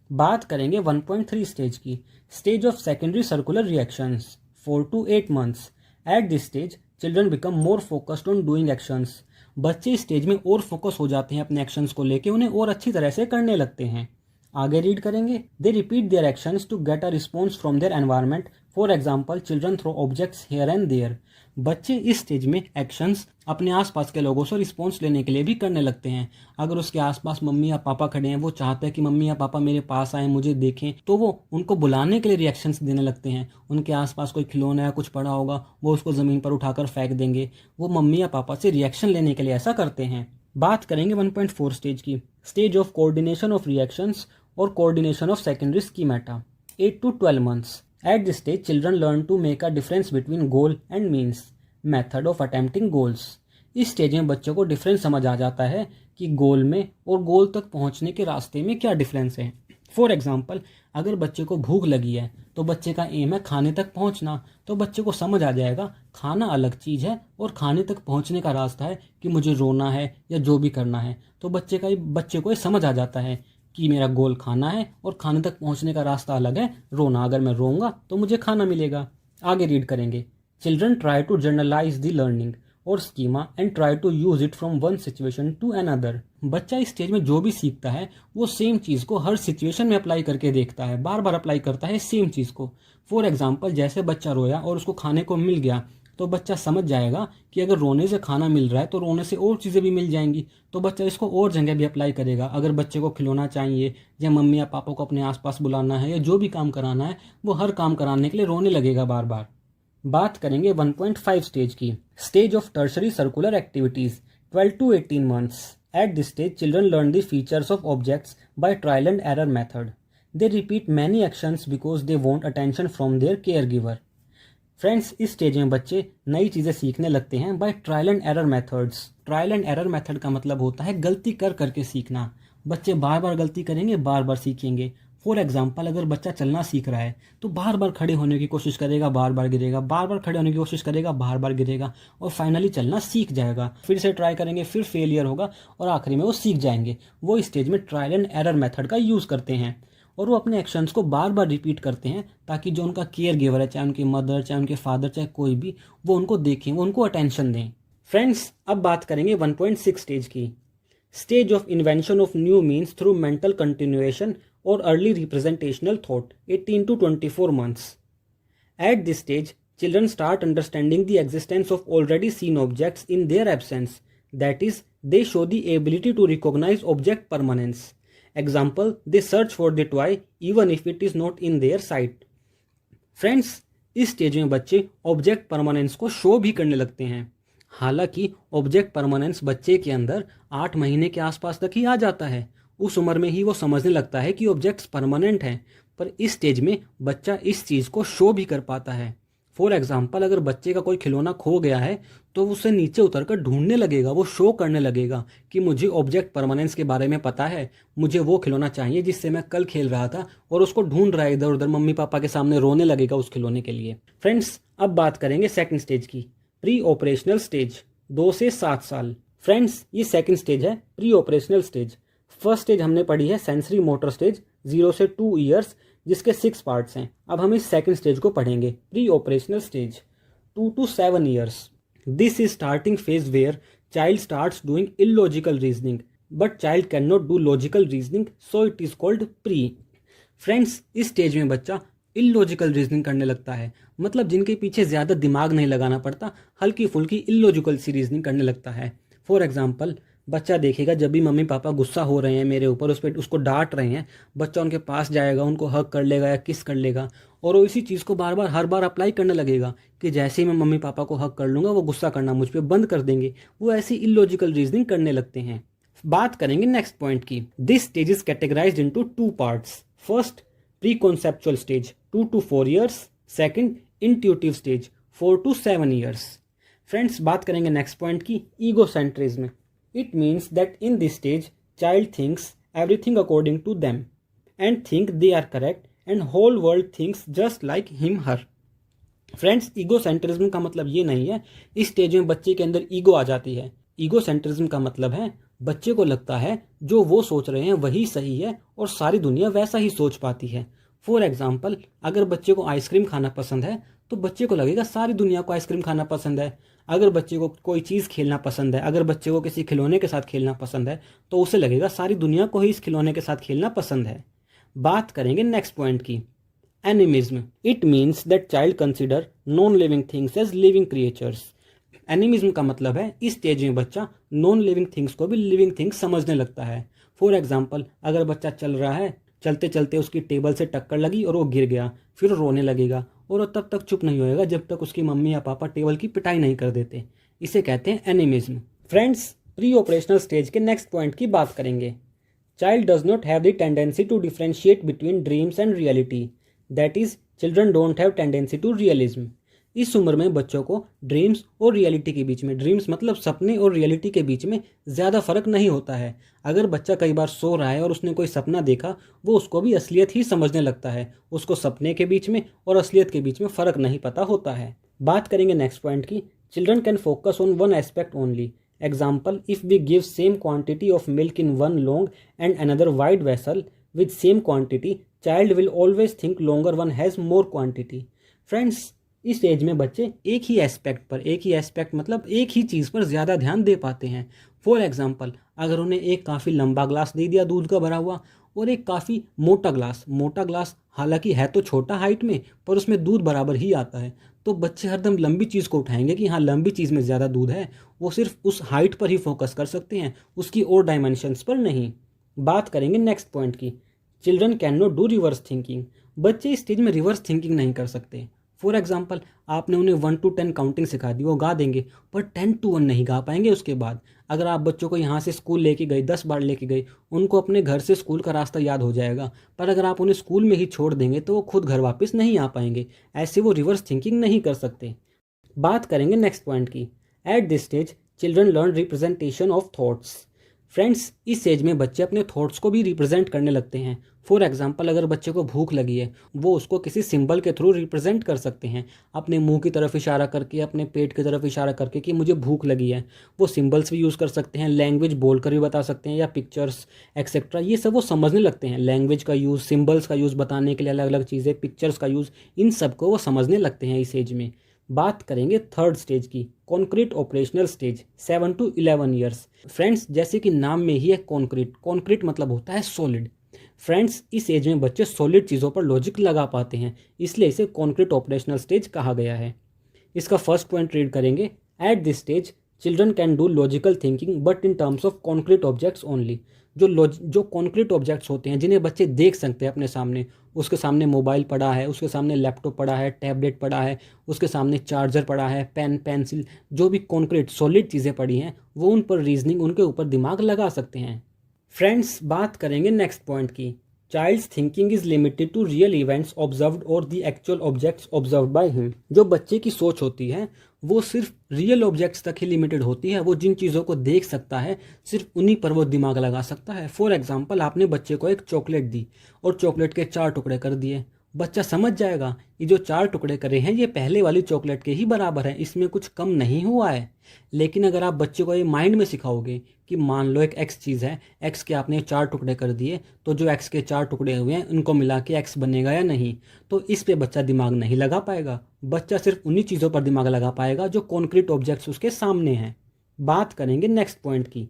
बात करेंगे 1.3 स्टेज की, stage of secondary circular reactions 4 to 8 months। Eight this stage children become more focused on doing actions. बच्चे इस स्टेज में और फोकस हो जाते हैं अपने एक्शंस को लेके, उन्हें और अच्छी तरह से करने लगते हैं। आगे रीड करेंगे, they repeat their actions to get a response from their environment. For example children throw objects here and there. बच्चे इस स्टेज में एक्शंस अपने आसपास के लोगों से रिस्पॉन्स लेने के लिए भी करने लगते हैं। अगर उसके आसपास मम्मी या पापा खड़े हैं, वो चाहते हैं कि मम्मी या पापा मेरे पास आए, मुझे देखें, तो वो उनको बुलाने के लिए रिएक्शंस देने लगते हैं। उनके आसपास कोई खिलौना या कुछ पड़ा होगा, वो उसको ज़मीन पर उठाकर फेंक देंगे। वो मम्मी या पापा से रिएक्शन लेने के लिए ऐसा करते हैं। बात करेंगे 1.4 स्टेज की, stage of coordination of reactions और coordination of secondary स्कीमेटा। 8 to 12 months. At this stage, children learn to make a difference between goal and means. Method of attempting goals. इस स्टेज में बच्चों को डिफरेंस समझ आ जाता है कि गोल में और गोल तक पहुंचने के रास्ते में क्या डिफरेंस है। फॉर एग्जाम्पल, अगर बच्चे को भूख लगी है तो बच्चे का एम है खाने तक पहुंचना, तो बच्चे को समझ आ जाएगा खाना अलग चीज़ है और खाने तक पहुंचने का रास्ता है कि मुझे रोना है या जो भी करना है। तो बच्चे को ये समझ आ जाता है कि मेरा गोल खाना है और खाने तक पहुंचने का रास्ता अलग है रोना। अगर मैं रोऊंगा तो मुझे खाना मिलेगा। आगे रीड करेंगे, children try to generalize the learning और schema and try to use it from one situation to another. बच्चा इस स्टेज में जो भी सीखता है वो सेम चीज़ को हर सिचुएशन में अप्लाई करके देखता है, बार बार अप्लाई करता है सेम चीज़ को। फॉर एग्जाम्पल, जैसे बच्चा रोया और उसको खाने को मिल गया तो बच्चा समझ जाएगा कि अगर रोने से खाना मिल रहा है तो रोने से और चीज़ें भी मिल जाएंगी, तो बच्चा इसको और जगह भी अप्लाई करेगा। अगर बच्चे को खिलौना चाहिए या मम्मी या पापा को अपने आसपास बुलाना है या जो भी काम कराना है, वो हर काम कराने के लिए रोने लगेगा बार बार। बात करेंगे 1.5 स्टेज की, stage of tertiary circular activities. 12 to 18 months. At this stage, children learn the features of objects by trial and error method. They repeat many actions because they want attention from their caregiver. Friends, इस स्टेज में बच्चे नई चीज़ें सीखने लगते हैं by trial and error methods. Trial and error method का मतलब होता है गलती कर करके सीखना। बच्चे बार बार गलती करेंगे, बार बार सीखेंगे। फॉर एग्जाम्पल, अगर बच्चा चलना सीख रहा है तो बार बार खड़े होने की कोशिश करेगा, बार बार गिरेगा, बार बार खड़े होने की कोशिश करेगा, बार बार गिरेगा और फाइनली चलना सीख जाएगा। फिर से ट्राई करेंगे, फिर फेलियर होगा और आखिरी में वो सीख जाएंगे। वो इस स्टेज में ट्रायल एंड एरर मेथड का यूज़ करते हैं और वो अपने एक्शंस को बार बार रिपीट करते हैं ताकि जो उनका केयर गिवर है, चाहे उनकी मदर, चाहे उनके फादर, चाहे कोई भी, वो उनको देखें, वो उनको अटेंशन दें। फ्रेंड्स, अब बात करेंगे 1.6 स्टेज की, stage of invention of new means through mental continuation और early representational thought. 18 to 24 months. At this stage, children start understanding the existence of already seen objects in their absence. That is, they show the ability to recognize object permanence. Example, they search for the toy even if it is not in their sight. Friends, इस स्टेज में बच्चे ऑब्जेक्ट परमानेंस को शो भी करने लगते हैं। हालांकि ऑब्जेक्ट परमानेंस बच्चे के अंदर 8 महीने के आसपास तक ही आ जाता है। उस उम्र में ही वो समझने लगता है कि ऑब्जेक्ट्स परमानेंट हैं, पर इस स्टेज में बच्चा इस चीज़ को शो भी कर पाता है। फॉर एग्जाम्पल, अगर बच्चे का कोई खिलौना खो गया है तो उसे नीचे उतरकर ढूंढने लगेगा, वो शो करने लगेगा कि मुझे ऑब्जेक्ट परमानेंस के बारे में पता है, मुझे वो खिलौना चाहिए जिससे मैं कल खेल रहा था, और उसको ढूंढ रहा है इधर उधर, मम्मी पापा के सामने रोने लगेगा उस खिलौने के लिए। फ्रेंड्स, अब बात करेंगे सेकंड स्टेज की, प्री ऑपरेशनल स्टेज, 2 से 7 साल। फ्रेंड्स, ये सेकंड स्टेज है, pre operational stage. First stage हमने पढ़ी है सेंसरी मोटर स्टेज, 0 से 2 ईयर्स, जिसके 6 पार्ट्स हैं। अब हम इस सेकंड स्टेज को पढ़ेंगे, pre operational stage, 2 to 7 years. This is starting phase where child starts doing illogical reasoning, but child cannot do logical reasoning, so it is called pre. Friends, इस स्टेज में बच्चा इलॉजिकल रीजनिंग करने लगता है, मतलब जिनके पीछे ज़्यादा दिमाग नहीं लगाना पड़ता, हल्की फुल्की इलॉजिकल सी रीजनिंग करने लगता है। फॉर एग्जाम्पल, बच्चा देखेगा जब भी मम्मी पापा गुस्सा हो रहे हैं मेरे ऊपर, उस पर उसको डांट रहे हैं, बच्चा उनके पास जाएगा, उनको हग कर लेगा या किस कर लेगा, और वो इसी चीज़ को बार बार हर बार अप्लाई करने लगेगा कि जैसे ही मैं मम्मी पापा को हग कर लूँगा वो गुस्सा करना मुझ पर बंद कर देंगे। वो ऐसी इलॉजिकल रीजनिंग करने लगते हैं। बात करेंगे नेक्स्ट पॉइंट की, this stage is categorised into 2 parts. First, pre conceptual stage, 2 to 4 years. Second, intuitive stage, 4 to 7 years. Friends, बात करेंगे नेक्स्ट पॉइंट की, egocentrism. It means that in this stage, child thinks everything according to them and think they are correct and whole world thinks just like him, her. Friends, egocentrism का मतलब ये नहीं है इस स्टेज में बच्चे के अंदर ईगो आ जाती है। ईगोसेंट्रिज्म का मतलब है बच्चे को लगता है जो वो सोच रहे हैं वही सही है और सारी दुनिया वैसा ही सोच पाती है। फॉर एग्जाम्पल, अगर बच्चे को आइसक्रीम खाना पसंद है तो बच्चे को लगेगा सारी दुनिया को आइसक्रीम खाना पसंद है। अगर बच्चे को कोई चीज़ खेलना पसंद है, अगर बच्चे को किसी खिलौने के साथ खेलना पसंद है, तो उसे लगेगा सारी दुनिया को ही इस खिलौने के साथ खेलना पसंद है। बात करेंगे नेक्स्ट पॉइंट की, animism. It means that child consider non living things as living creatures. Animism का मतलब है इस स्टेज में बच्चा नॉन लिविंग थिंग्स को भी लिविंग थिंग्स समझने लगता है। फॉर एग्जाम्पल, अगर बच्चा चल रहा है, चलते चलते उसकी टेबल से टक्कर लगी और वो गिर गया, फिर रोने लगेगा और वो तब तक चुप नहीं होएगा जब तक उसकी मम्मी या पापा टेबल की पिटाई नहीं कर देते। इसे कहते हैं animism. Friends, pre operational stage के नेक्स्ट पॉइंट की बात करेंगे। Child does not have the tendency to differentiate between dreams and reality, that is children don't have tendency to realism. इस उम्र में बच्चों को ड्रीम्स और रियलिटी के बीच में, ड्रीम्स मतलब सपने और रियलिटी के बीच में ज़्यादा फर्क नहीं होता है। अगर बच्चा कई बार सो रहा है और उसने कोई सपना देखा, वो उसको भी असलियत ही समझने लगता है। उसको सपने के बीच में और असलियत के बीच में फ़र्क नहीं पता होता है। बात करेंगे नेक्स्ट पॉइंट की, children can focus on one aspect only. Example, if we give same quantity of milk in one long and another wide vessel with same quantity, child will always think longer one has more quantity. Friends, इस एज में बच्चे एक ही एस्पेक्ट मतलब एक ही चीज़ पर ज़्यादा ध्यान दे पाते हैं। फॉर एग्जाम्पल, अगर उन्हें एक काफ़ी लंबा ग्लास दे दिया दूध का भरा हुआ और एक काफ़ी मोटा ग्लास हालांकि है तो छोटा हाइट में पर उसमें दूध बराबर ही आता है, तो बच्चे हरदम लंबी चीज़ को उठाएंगे कि हाँ लंबी चीज़ में ज़्यादा दूध है। वो सिर्फ उस हाइट पर ही फोकस कर सकते हैं, उसकी और डायमेंशंस पर नहीं। बात करेंगे नेक्स्ट पॉइंट की, children can not do reverse thinking. बच्चे इस स्टेज में रिवर्स थिंकिंग नहीं कर सकते। फॉर एग्जाम्पल, आपने उन्हें 1 to 10 काउंटिंग सिखा दी, वो गा देंगे पर 10 to 1 नहीं गा पाएंगे उसके बाद। अगर आप बच्चों को यहाँ से स्कूल लेके गए, 10 बार लेके गए, उनको अपने घर से स्कूल का रास्ता याद हो जाएगा, पर अगर आप उन्हें स्कूल में ही छोड़ देंगे तो वो खुद घर वापस नहीं आ पाएंगे। ऐसे वो रिवर्स थिंकिंग नहीं कर सकते। बात करेंगे नेक्स्ट पॉइंट की, eight this stage children learn representation of thoughts. Friends, इस एज में बच्चे अपने थॉट्स को भी रिप्रेजेंट करने लगते हैं। फॉर एग्जाम्पल, अगर बच्चे को भूख लगी है, वो उसको किसी सिंबल के थ्रू रिप्रेजेंट कर सकते हैं, अपने मुंह की तरफ इशारा करके, अपने पेट की तरफ इशारा करके कि मुझे भूख लगी है। वो सिंबल्स भी यूज़ कर सकते हैं, लैंग्वेज बोलकर भी बता सकते हैं, या पिक्चर्स एक्सेट्रा, ये सब वो समझने लगते हैं। लैंग्वेज का यूज़, सिंबल्स का यूज़ बताने के लिए अलग अलग चीज़ें, पिक्चर्स का यूज़, इन सब को वो समझने लगते हैं इस एज में। बात करेंगे थर्ड स्टेज की, concrete operational stage, 7 to 11 years. Friends, जैसे कि नाम में ही है कॉन्क्रीट मतलब होता है सॉलिड। फ्रेंड्स, इस एज में बच्चे सॉलिड चीज़ों पर लॉजिक लगा पाते हैं, इसलिए इसे कॉन्क्रीट ऑपरेशनल स्टेज कहा गया है। इसका फर्स्ट पॉइंट रीड करेंगे, eight this stage children can do logical thinking but in terms of concrete objects only. जो कॉन्क्रीट ऑब्जेक्ट्स होते हैं जिन्हें बच्चे देख सकते हैं अपने सामने, उसके सामने मोबाइल पड़ा है, उसके सामने लैपटॉप पड़ा है, टैबलेट पड़ा है, उसके सामने चार्जर पड़ा है, पेन पेंसिल, जो भी कॉन्क्रीट सॉलिड चीज़ें पड़ी हैं, वो उन पर रीजनिंग, उनके ऊपर दिमाग लगा सकते हैं। फ्रेंड्स, बात करेंगे नेक्स्ट पॉइंट की, child's thinking is limited to real events observed और the actual objects observed by him. जो बच्चे की सोच होती है वो सिर्फ रियल ऑब्जेक्ट्स तक ही लिमिटेड होती है। वो जिन चीज़ों को देख सकता है सिर्फ उन्हीं पर वो दिमाग लगा सकता है। फॉर एग्जाम्पल, आपने बच्चे को एक चॉकलेट दी और चॉकलेट के 4 टुकड़े कर दिए, बच्चा समझ जाएगा ये जो 4 टुकड़े करे हैं ये पहले वाली चॉकलेट के ही बराबर है, इसमें कुछ कम नहीं हुआ है। लेकिन अगर आप बच्चे को ये माइंड में सिखाओगे कि मान लो एक एक्स चीज़ है, एक्स के आपने 4 टुकड़े कर दिए, तो जो एक्स के 4 टुकड़े हुए हैं उनको मिला के एक्स बनेगा या नहीं, तो इस पे बच्चा दिमाग नहीं लगा पाएगा। बच्चा सिर्फ उन्हीं चीज़ों पर दिमाग लगा पाएगा जो कॉन्क्रीट ऑब्जेक्ट्स उसके सामने हैं। बात करेंगे नेक्स्ट पॉइंट की,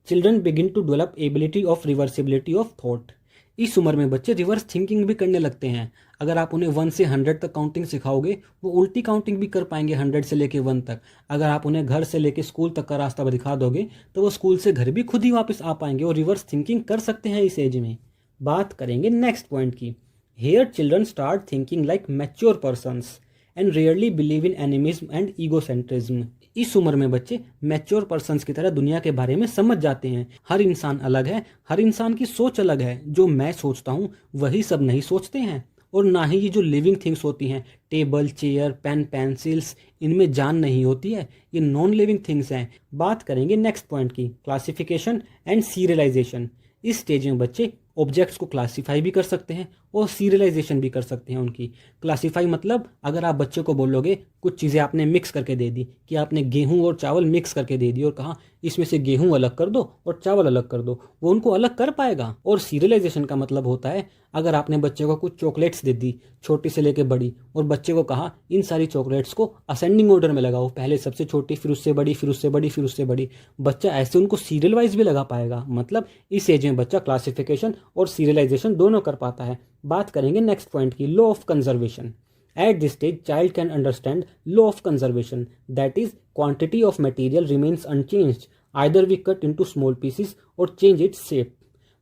children begin to develop ability of reversibility of thought. इस उम्र में बच्चे रिवर्स थिंकिंग भी करने लगते हैं। अगर आप उन्हें 1 से 100 तक काउंटिंग सिखाओगे, वो उल्टी काउंटिंग भी कर पाएंगे 100 से लेके 1 तक। अगर आप उन्हें घर से लेके स्कूल तक का रास्ता दिखा दोगे तो वो स्कूल से घर भी खुद ही वापस आ पाएंगे और रिवर्स थिंकिंग कर सकते हैं इस एज में। बात करेंगे नेक्स्ट पॉइंट की, here children start thinking like mature persons and rarely believe in animism and egocentrism. इस उम्र में बच्चे मैच्योर पर्सन्स की तरह दुनिया के बारे में समझ जाते हैं। हर इंसान अलग है, हर इंसान की सोच अलग है। जो मैं सोचता हूँ वही सब नहीं सोचते हैं, और ना ही ये जो लिविंग थिंग्स होती हैं, टेबल, चेयर, पेन, पेंसिल्स, इनमें जान नहीं होती है, ये नॉन लिविंग थिंग्स हैं। बात करेंगे नेक्स्ट पॉइंट की, क्लासिफिकेशन एंड सीरियलाइजेशन। इस स्टेज में बच्चे ऑब्जेक्ट्स को क्लासीफाई भी कर सकते हैं और सीरियलाइजेशन भी कर सकते हैं उनकी। क्लासीफाई मतलब अगर आप बच्चे को बोलोगे, कुछ चीज़ें आपने मिक्स करके दे दी, कि आपने गेहूं और चावल मिक्स करके दे दी और कहा इसमें से गेहूं अलग कर दो और चावल अलग कर दो, वो उनको अलग कर पाएगा। और सीरियलाइजेशन का मतलब होता है अगर आपने बच्चे को कुछ चॉकलेट्स दे दी, छोटी से लेके बड़ी, और बच्चे को कहा इन सारी चॉकलेट्स को असेंडिंग ऑर्डर में लगाओ, पहले सबसे छोटी, फिर उससे बड़ी, फिर उससे बड़ी, फिर उससे बड़ी, बच्चा ऐसे उनको सीरियल वाइज भी लगा पाएगा। मतलब इस एज में बच्चा क्लासिफिकेशन और सीरियलाइजेशन दोनों कर पाता है। बात करेंगे नेक्स्ट पॉइंट की, law of conservation. At this stage, child can understand law of conservation, that is, quantity of material remains unchanged. Either we cut into small pieces or change its shape.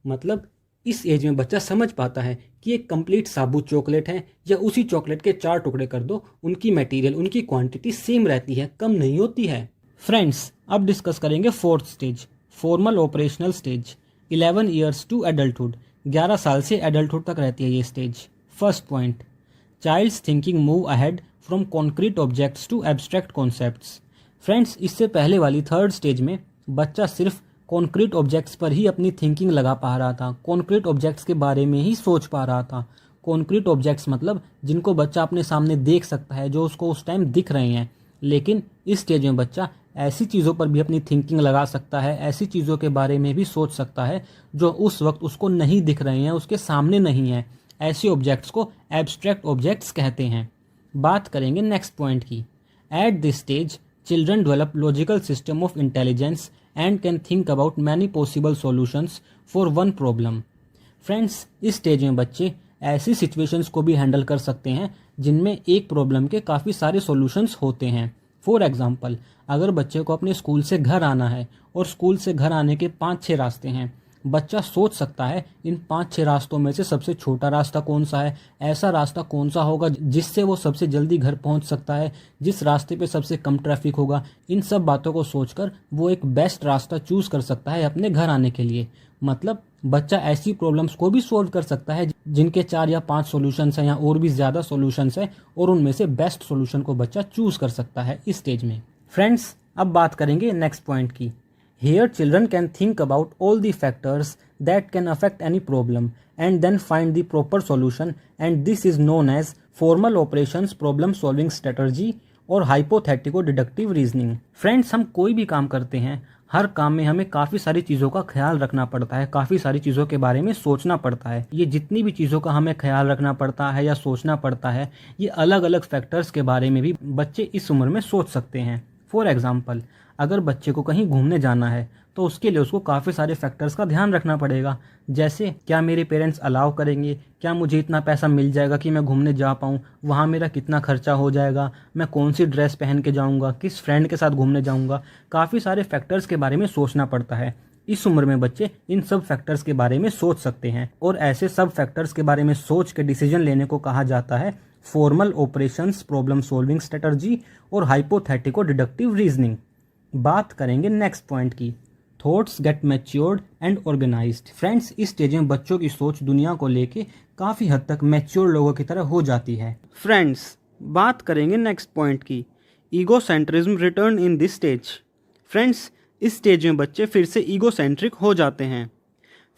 मतलब इस एज में बच्चा समझ पाता है कि एक कंप्लीट साबुत चॉकलेट है या उसी चॉकलेट के 4 टुकड़े कर दो, उनकी मटेरियल, उनकी क्वांटिटी सेम रहती है, कम नहीं होती है। फ्रेंड्स, अब डिस्कस करेंगे fourth stage, formal operational stage, 11 years to adulthood. 11 साल से एडल्टहुड तक रहती है ये stage. First point, child's thinking move ahead from concrete objects to abstract concepts. Friends, इससे पहले वाली थर्ड स्टेज में बच्चा सिर्फ कॉन्क्रीट ऑब्जेक्ट्स पर ही अपनी थिंकिंग लगा पा रहा था, कॉन्क्रीट ऑब्जेक्ट्स के बारे में ही सोच पा रहा था। कॉन्क्रीट ऑब्जेक्ट्स मतलब जिनको बच्चा अपने सामने देख सकता है, जो उसको उस टाइम दिख रहे हैं। लेकिन इस स्टेज में बच्चा ऐसी चीज़ों पर भी अपनी थिंकिंग लगा सकता है, ऐसी चीज़ों के बारे में भी सोच सकता है जो उस वक्त उसको नहीं दिख रहे हैं, उसके सामने नहीं है। ऐसे ऑब्जेक्ट्स को एब्स्ट्रैक्ट ऑब्जेक्ट्स कहते हैं। बात करेंगे नेक्स्ट पॉइंट की, eight this stage children develop logical system of intelligence and can think about many possible solutions for one problem. Friends, इस स्टेज में बच्चे ऐसी सिचुएशंस को भी हैंडल कर सकते हैं जिनमें एक प्रॉब्लम के काफ़ी सारे सॉल्यूशंस होते हैं। फॉर एग्जांपल, अगर बच्चे को अपने स्कूल से घर आना है और स्कूल से घर आने के 5-6 रास्ते हैं, बच्चा सोच सकता है इन 5-6 रास्तों में से सबसे छोटा रास्ता कौन सा है, ऐसा रास्ता कौन सा होगा जिससे वो सबसे जल्दी घर पहुंच सकता है, जिस रास्ते पे सबसे कम ट्रैफिक होगा। इन सब बातों को सोचकर वो एक बेस्ट रास्ता चूज कर सकता है अपने घर आने के लिए। मतलब बच्चा ऐसी प्रॉब्लम्स को भी सॉल्व कर सकता है जिनके 4 या 5 सॉल्यूशंस हैं या और भी ज़्यादा सॉल्यूशंस हैं, और उनमें से बेस्ट सॉल्यूशन को बच्चा चूज कर सकता है इस स्टेज में। फ्रेंड्स, अब बात करेंगे नेक्स्ट पॉइंट की। Here children can think about all the factors that can affect any problem and then find the proper solution, and this is known as formal operations problem solving strategy और hypothetical deductive reasoning। फ्रेंड्स, हम कोई भी काम करते हैं, हर काम में हमें काफ़ी सारी चीज़ों का ख्याल रखना पड़ता है, काफ़ी सारी चीज़ों के बारे में सोचना पड़ता है। ये जितनी भी चीज़ों का हमें ख्याल रखना पड़ता है या सोचना पड़ता है, ये अलग अलग फैक्टर्स के बारे में भी बच्चे इस उम्र में सोच सकते हैं। फॉर एग्जाम्पल, अगर बच्चे को कहीं घूमने जाना है तो उसके लिए उसको काफ़ी सारे फैक्टर्स का ध्यान रखना पड़ेगा, जैसे क्या मेरे पेरेंट्स अलाउ करेंगे, क्या मुझे इतना पैसा मिल जाएगा कि मैं घूमने जा पाऊँ, वहाँ मेरा कितना खर्चा हो जाएगा, मैं कौन सी ड्रेस पहन के जाऊँगा, किस फ्रेंड के साथ घूमने जाऊँगा। काफ़ी सारे फैक्टर्स के बारे में सोचना पड़ता है। इस उम्र में बच्चे इन सब फैक्टर्स के बारे में सोच सकते हैं, और ऐसे सब फैक्टर्स के बारे में सोच के डिसीजन लेने को कहा जाता है formal operations problem solving strategy और हाइपोथेटिको डिडक्टिव रीजनिंग। बात करेंगे नेक्स्ट पॉइंट की, thoughts get matured and organised. Friends, इस स्टेज में बच्चों की सोच दुनिया को लेके काफ़ी हद तक मैच्योर लोगों की तरह हो जाती है। फ्रेंड्स, बात करेंगे नेक्स्ट पॉइंट की, egocentrism return in this stage. Friends, इस स्टेज में बच्चे फिर से ईगोसेंट्रिक हो जाते हैं।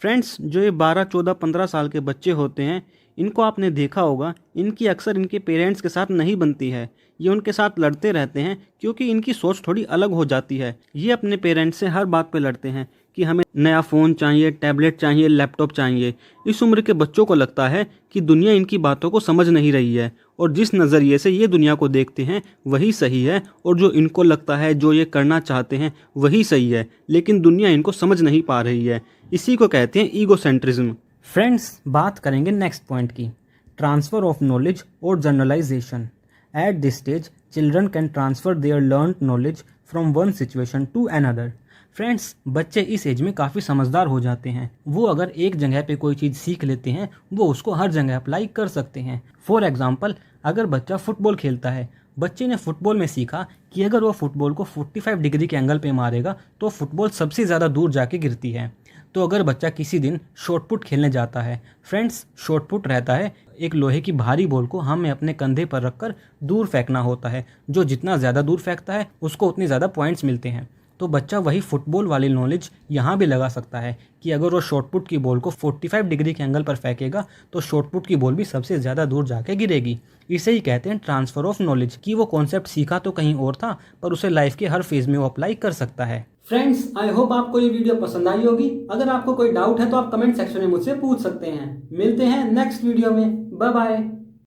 फ्रेंड्स, जो ये 12, 14, 15 साल के बच्चे होते हैं, इनको आपने देखा होगा, इनकी अक्सर इनके पेरेंट्स के साथ नहीं बनती है, ये उनके साथ लड़ते रहते हैं क्योंकि इनकी सोच थोड़ी अलग हो जाती है। ये अपने पेरेंट्स से हर बात पे लड़ते हैं कि हमें नया फ़ोन चाहिए, टैबलेट चाहिए, लैपटॉप चाहिए। इस उम्र के बच्चों को लगता है कि दुनिया इनकी बातों को समझ नहीं रही है, और जिस नज़रिए से ये दुनिया को देखते हैं वही सही है, और जो इनको लगता है, जो ये करना चाहते हैं वही सही है, लेकिन दुनिया इनको समझ नहीं पा रही है। इसी को कहते हैं ईगोसेंट्रिज्म। फ्रेंड्स, बात करेंगे नेक्स्ट पॉइंट की, ट्रांसफ़र ऑफ नॉलेज और generalisation. At this stage children can transfer their learned knowledge from one situation to another. Friends, बच्चे इस एज में काफ़ी समझदार हो जाते हैं। वो अगर एक जगह पे कोई चीज़ सीख लेते हैं, वो उसको हर जगह अप्लाई कर सकते हैं। फॉर एग्जांपल, अगर बच्चा फुटबॉल खेलता है, बच्चे ने फुटबॉल में सीखा कि अगर वो फुटबॉल को 45 डिग्री के एंगल पे मारेगा तो फुटबॉल सबसे ज़्यादा दूर जाके गिरती है। तो अगर बच्चा किसी दिन शॉटपुट खेलने जाता है, फ्रेंड्स, शॉटपुट रहता है एक लोहे की भारी बॉल को हमें अपने कंधे पर रखकर दूर फेंकना होता है। जो जितना ज़्यादा दूर फेंकता है उसको उतने ज़्यादा पॉइंट्स मिलते हैं। तो बच्चा वही फुटबॉल वाली नॉलेज यहाँ भी लगा सकता है कि अगर वो शॉटपुट की बॉल को 45 डिग्री के एंगल पर फेंकेगा तो शॉटपुट की बॉल भी सबसे ज़्यादा दूर जाके गिरेगी। इसे ही कहते हैं ट्रांसफ़र ऑफ नॉलेज, कि वो कॉन्सेप्ट सीखा तो कहीं और था पर उसे लाइफ के हर फेज़ में वो अप्लाई कर सकता है। फ्रेंड्स, आई होप आपको ये वीडियो पसंद आई होगी। अगर आपको कोई डाउट है तो आप कमेंट सेक्शन में मुझसे पूछ सकते हैं। मिलते हैं नेक्स्ट वीडियो में। Bye bye.